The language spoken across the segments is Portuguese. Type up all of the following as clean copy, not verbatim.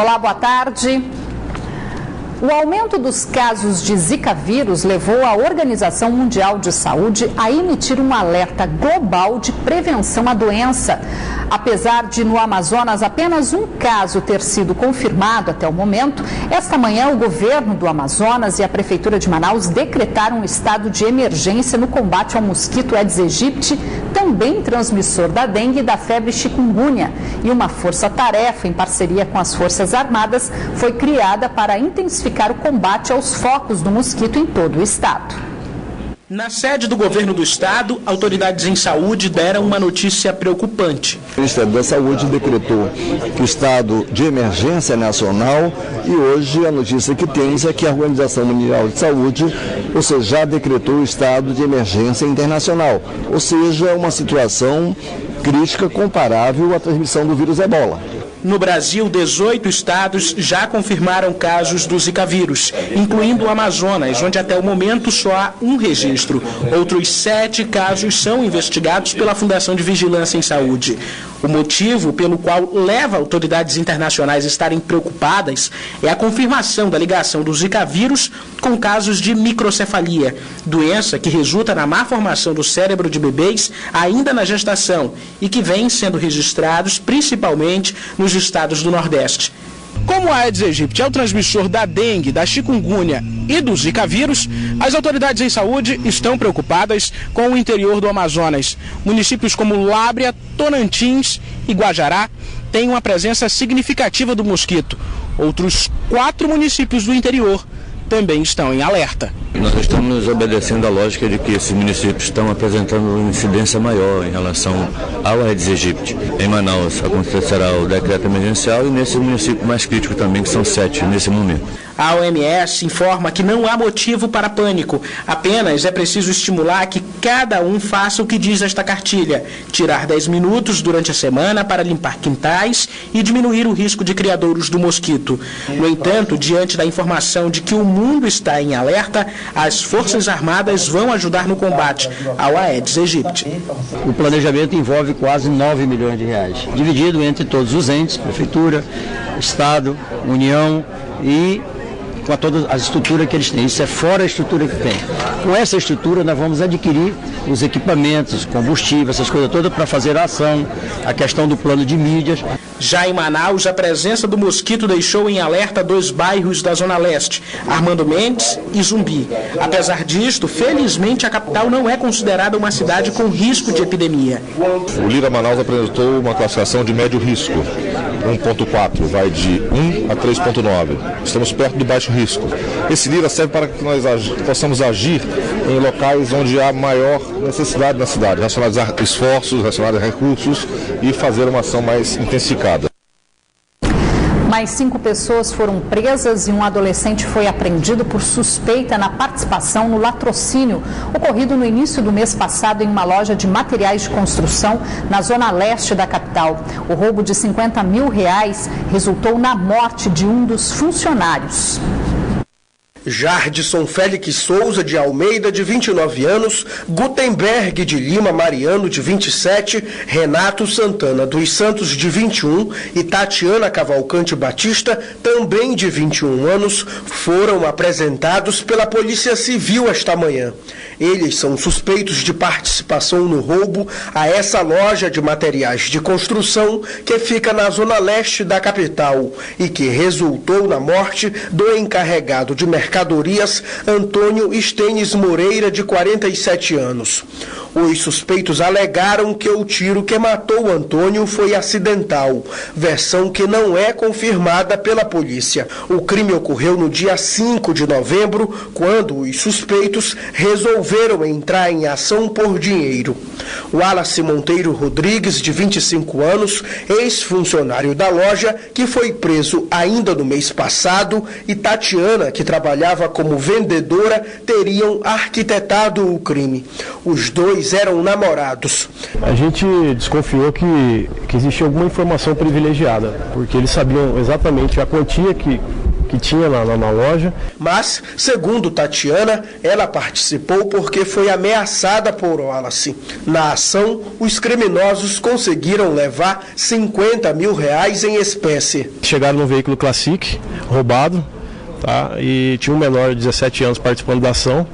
Olá, boa tarde. O aumento dos casos de Zika vírus levou a Organização Mundial de Saúde a emitir um alerta global de prevenção à doença. Apesar de no Amazonas apenas um caso ter sido confirmado até o momento, esta manhã o governo do Amazonas e a Prefeitura de Manaus decretaram um estado de emergência no combate ao mosquito Aedes aegypti, também transmissor da dengue e da febre chikungunya. E uma força-tarefa, em parceria com as Forças Armadas, foi criada para intensificar o combate aos focos do mosquito em todo o estado. Na sede do governo do estado, autoridades em saúde deram uma notícia preocupante. O Ministério da Saúde decretou o estado de emergência nacional e hoje a notícia que temos é que a Organização Mundial de Saúde, ou seja, já decretou o estado de emergência internacional, ou seja, uma situação crítica comparável à transmissão do vírus Ebola. No Brasil, 18 estados já confirmaram casos do Zika vírus, incluindo o Amazonas, onde até o momento só há um registro. Outros 7 casos são investigados pela Fundação de Vigilância em Saúde. O motivo pelo qual leva autoridades internacionais a estarem preocupadas é a confirmação da ligação do Zika vírus com casos de microcefalia, doença que resulta na má formação do cérebro de bebês ainda na gestação e que vem sendo registrados principalmente nos estados do Nordeste. Como a Aedes aegypti é o transmissor da dengue, da chikungunya e do Zika vírus, as autoridades em saúde estão preocupadas com o interior do Amazonas. Municípios como Lábrea, Tonantins e Guajará têm uma presença significativa do mosquito. Outros 4 municípios do interior também estão em alerta. Nós estamos obedecendo a lógica de que esses municípios estão apresentando uma incidência maior em relação ao Aedes aegypti. Em Manaus acontecerá o decreto emergencial e nesse município mais crítico também, que são 7 nesse momento. A OMS informa que não há motivo para pânico, apenas é preciso estimular que cada um faça o que diz esta cartilha, tirar 10 minutos durante a semana para limpar quintais e diminuir o risco de criadouros do mosquito. No entanto, diante da informação de que o mundo está em alerta, as Forças Armadas vão ajudar no combate ao Aedes aegypti. O planejamento envolve quase 9 milhões de reais, dividido entre todos os entes, Prefeitura, Estado, União e com toda a estrutura que eles têm. Isso é fora a estrutura que tem. Com essa estrutura nós vamos adquirir os equipamentos, combustível, essas coisas todas para fazer a ação, a questão do plano de mídias. Já em Manaus, a presença do mosquito deixou em alerta 2 bairros da Zona Leste, Armando Mendes e Zumbi. Apesar disto, felizmente a capital não é considerada uma cidade com risco de epidemia. O Lira Manaus apresentou uma classificação de médio risco, 1.4, vai de 1 a 3.9. Estamos perto do baixo risco. Esse Lira serve para que nós possamos agir em locais onde há maior necessidade na cidade, racionalizar esforços, racionalizar recursos e fazer uma ação mais intensificada. Mais 5 pessoas foram presas e um adolescente foi apreendido por suspeita na participação no latrocínio ocorrido no início do mês passado em uma loja de materiais de construção na zona leste da capital. O roubo de R$50 mil resultou na morte de um dos funcionários. Jardson Félix Souza de Almeida, de 29 anos, Gutenberg de Lima Mariano, de 27, Renato Santana dos Santos, de 21 e Tatiana Cavalcante Batista, também de 21 anos, foram apresentados pela Polícia Civil esta manhã. Eles são suspeitos de participação no roubo a essa loja de materiais de construção que fica na zona leste da capital e que resultou na morte do encarregado de mercadorias Antônio Estenes Moreira, de 47 anos. Os suspeitos alegaram que o tiro que matou Antônio foi acidental, versão que não é confirmada pela polícia. O crime ocorreu no dia 5 de novembro, quando os suspeitos resolveram entrar em ação por dinheiro. Wallace Monteiro Rodrigues, de 25 anos, ex-funcionário da loja, que foi preso ainda no mês passado, e Tatiana, que trabalhava como vendedora, teriam arquitetado o crime. Os dois eram namorados. A gente desconfiou que existia alguma informação privilegiada, porque eles sabiam exatamente a quantia que que tinha na loja. Mas, segundo Tatiana, ela participou porque foi ameaçada por Wallace. Na ação, os criminosos conseguiram levar R$50 mil em espécie. Chegaram num veículo Classic, roubado, tá? E tinha um menor de 17 anos participando da ação.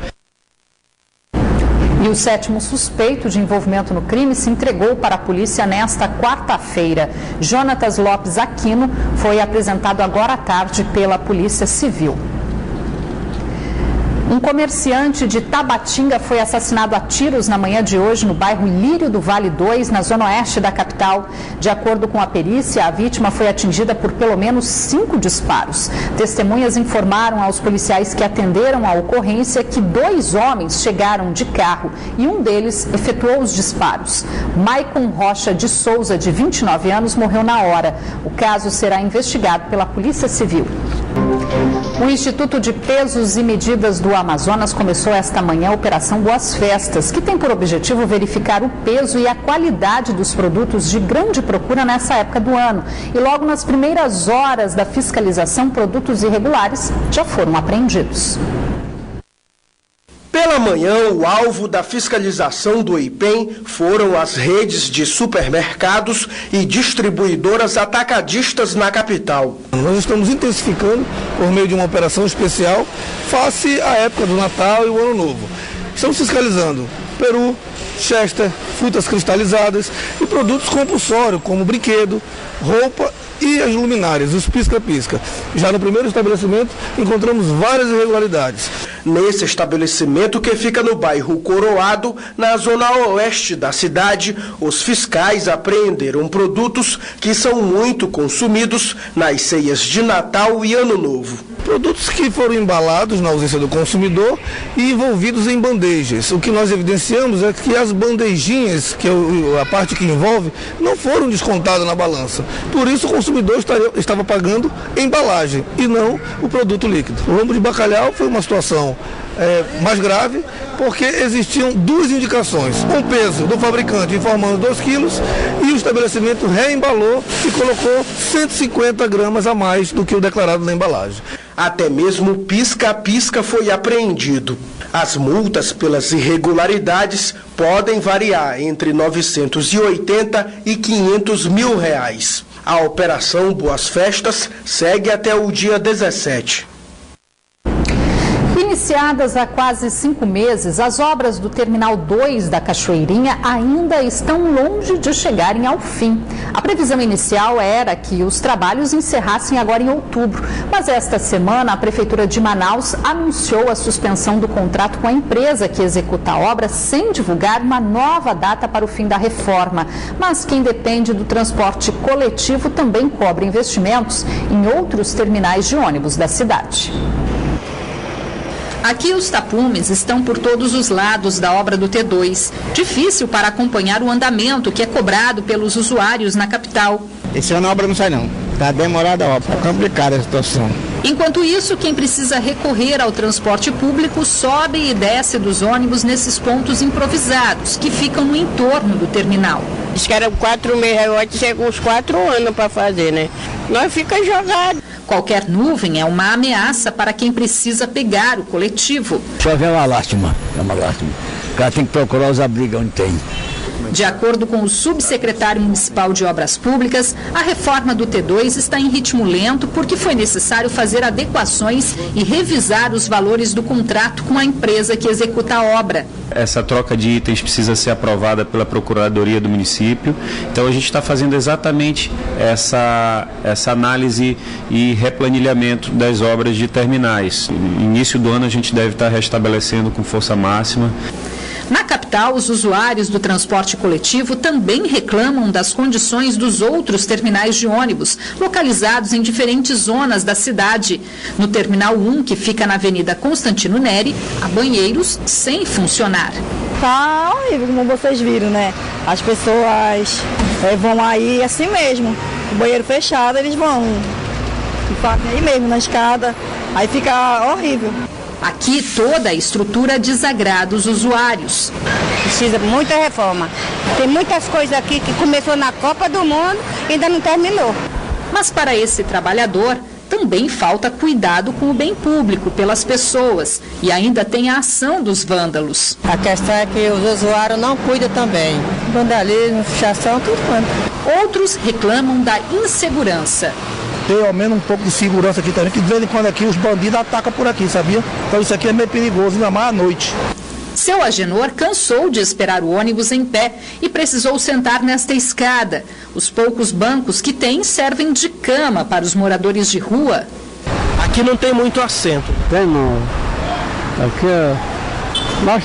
E o 7º suspeito de envolvimento no crime se entregou para a polícia nesta quarta-feira. Jonatas Lopes Aquino foi apresentado agora à tarde pela Polícia Civil. Um comerciante de Tabatinga foi assassinado a tiros na manhã de hoje no bairro Lírio do Vale 2, na zona oeste da capital. De acordo com a perícia, a vítima foi atingida por pelo menos 5 disparos. Testemunhas informaram aos policiais que atenderam a ocorrência que 2 homens chegaram de carro e um deles efetuou os disparos. Maicon Rocha de Souza, de 29 anos, morreu na hora. O caso será investigado pela Polícia Civil. O Instituto de Pesos e Medidas do Amazonas começou esta manhã a Operação Boas Festas, que tem por objetivo verificar o peso e a qualidade dos produtos de grande procura nessa época do ano. E logo nas primeiras horas da fiscalização, produtos irregulares já foram apreendidos. Pela manhã, o alvo da fiscalização do IPEM foram as redes de supermercados e distribuidoras atacadistas na capital. Nós estamos intensificando por meio de uma operação especial face à época do Natal e o Ano Novo. Estamos fiscalizando peru, chester, frutas cristalizadas e produtos compulsórios como brinquedo, roupa e as luminárias, os pisca-pisca. Já no primeiro estabelecimento encontramos várias irregularidades. Nesse estabelecimento, que fica no bairro Coroado, na zona oeste da cidade, os fiscais apreenderam produtos que são muito consumidos nas ceias de Natal e Ano Novo. Produtos que foram embalados na ausência do consumidor e envolvidos em bandejas. O que nós evidenciamos é que as bandejinhas, que é a parte que envolve, não foram descontadas na balança. Por isso o consumidor estava pagando embalagem e não o produto líquido. O lombo de bacalhau foi uma situação mais grave, porque existiam 2 indicações. Um peso do fabricante informando 2 quilos e o estabelecimento reembalou e colocou 150 gramas a mais do que o declarado na embalagem. Até mesmo pisca-pisca foi apreendido. As multas pelas irregularidades podem variar entre R$980 e R$500 mil. A Operação Boas Festas segue até o dia 17. Iniciadas há quase 5 meses, as obras do Terminal 2 da Cachoeirinha ainda estão longe de chegarem ao fim. A previsão inicial era que os trabalhos encerrassem agora em outubro, mas esta semana a Prefeitura de Manaus anunciou a suspensão do contrato com a empresa que executa a obra sem divulgar uma nova data para o fim da reforma. Mas quem depende do transporte coletivo também cobra investimentos em outros terminais de ônibus da cidade. Aqui os tapumes estão por todos os lados da obra do T2. Difícil para acompanhar o andamento que é cobrado pelos usuários na capital. Esse ano a obra não sai não. Está demorada a obra, está complicada a situação. Enquanto isso, quem precisa recorrer ao transporte público sobe e desce dos ônibus nesses pontos improvisados, que ficam no entorno do terminal. Diz que era 4 meses, agora chegou uns 4 anos para fazer, né? Nós fica jogado. Qualquer nuvem é uma ameaça para quem precisa pegar o coletivo. Chove é uma lástima, O cara tem que procurar os abrigos onde tem. De acordo com o subsecretário municipal de Obras Públicas, a reforma do T2 está em ritmo lento porque foi necessário fazer adequações e revisar os valores do contrato com a empresa que executa a obra. Essa troca de itens precisa ser aprovada pela Procuradoria do município, então a gente está fazendo exatamente essa análise e replanilhamento das obras de terminais. No início do ano a gente deve estar restabelecendo com força máxima. Na capital, os usuários do transporte coletivo também reclamam das condições dos outros terminais de ônibus, localizados em diferentes zonas da cidade. No Terminal 1, que fica na Avenida Constantino Neri, há banheiros sem funcionar. Tá horrível, como vocês viram, né? As pessoas vão aí assim mesmo, o banheiro fechado, eles vão aí mesmo na escada, aí fica horrível. Aqui toda a estrutura desagrada os usuários. Precisa de muita reforma. Tem muitas coisas aqui que começou na Copa do Mundo e ainda não terminou. Mas para esse trabalhador, também falta cuidado com o bem público pelas pessoas e ainda tem a ação dos vândalos. A questão é que os usuários não cuidam também. Vandalismo, fichação, tudo quanto. Outros reclamam da insegurança. Tem ao menos um pouco de segurança aqui também, que de vez em quando aqui os bandidos atacam por aqui, sabia? Então isso aqui é meio perigoso, ainda mais à noite. Seu Agenor cansou de esperar o ônibus em pé e precisou sentar nesta escada. Os poucos bancos que tem servem de cama para os moradores de rua. Aqui não tem muito assento. Tem não. Aqui nós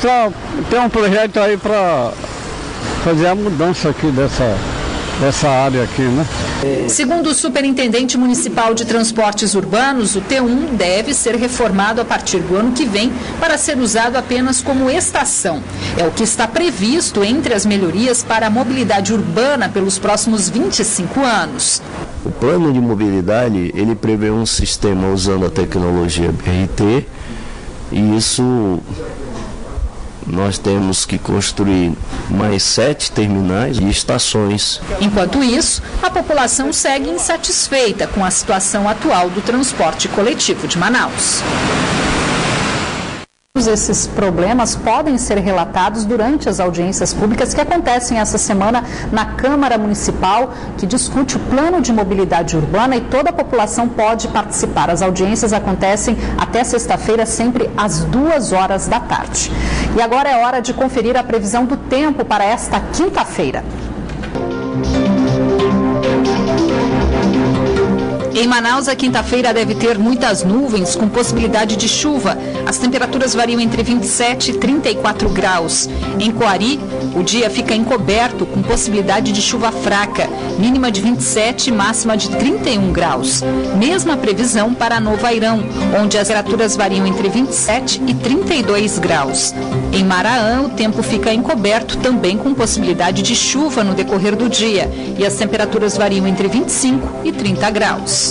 tem um projeto aí para fazer a mudança aqui dessa área aqui, né? Segundo o superintendente municipal de transportes urbanos, o T1 deve ser reformado a partir do ano que vem para ser usado apenas como estação. É o que está previsto entre as melhorias para a mobilidade urbana pelos próximos 25 anos. O plano de mobilidade, ele prevê um sistema usando a tecnologia BRT e isso nós temos que construir mais 7 terminais e estações. Enquanto isso, a população segue insatisfeita com a situação atual do transporte coletivo de Manaus. Esses problemas podem ser relatados durante as audiências públicas que acontecem essa semana na Câmara Municipal, que discute o plano de mobilidade urbana e toda a população pode participar. As audiências acontecem até sexta-feira, sempre às 2h da tarde. E agora é hora de conferir a previsão do tempo para esta quinta-feira. Em Manaus, a quinta-feira deve ter muitas nuvens com possibilidade de chuva. As temperaturas variam entre 27 e 34 graus. Em Coari, o dia fica encoberto com possibilidade de chuva fraca, mínima de 27 e máxima de 31 graus. Mesma previsão para Novo Airão, onde as temperaturas variam entre 27 e 32 graus. Em Maraã, o tempo fica encoberto também com possibilidade de chuva no decorrer do dia e as temperaturas variam entre 25 e 30 graus.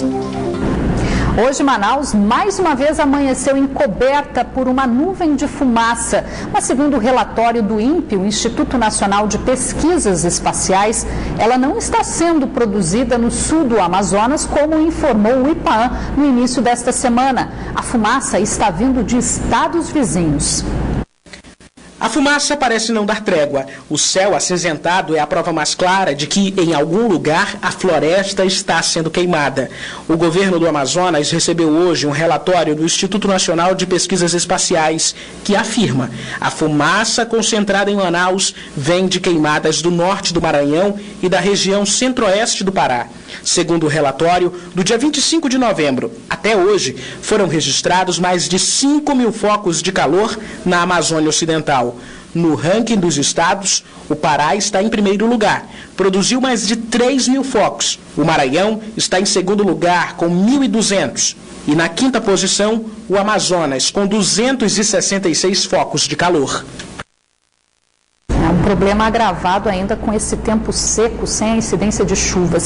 Hoje, Manaus, mais uma vez, amanheceu encoberta por uma nuvem de fumaça. Mas, segundo o relatório do INPE, o Instituto Nacional de Pesquisas Espaciais, ela não está sendo produzida no sul do Amazonas, como informou o IPAAM no início desta semana. A fumaça está vindo de estados vizinhos. A fumaça parece não dar trégua. O céu acinzentado é a prova mais clara de que, em algum lugar, a floresta está sendo queimada. O governo do Amazonas recebeu hoje um relatório do Instituto Nacional de Pesquisas Espaciais que afirma: a fumaça concentrada em Manaus vem de queimadas do norte do Maranhão e da região centro-oeste do Pará. Segundo o relatório, do dia 25 de novembro até hoje, foram registrados mais de 5 mil focos de calor na Amazônia Ocidental. No ranking dos estados, o Pará está em primeiro lugar, produziu mais de 3 mil focos. O Maranhão está em segundo lugar, com 1.200. E na quinta posição, o Amazonas, com 266 focos de calor. É um problema agravado ainda com esse tempo seco, sem a incidência de chuvas.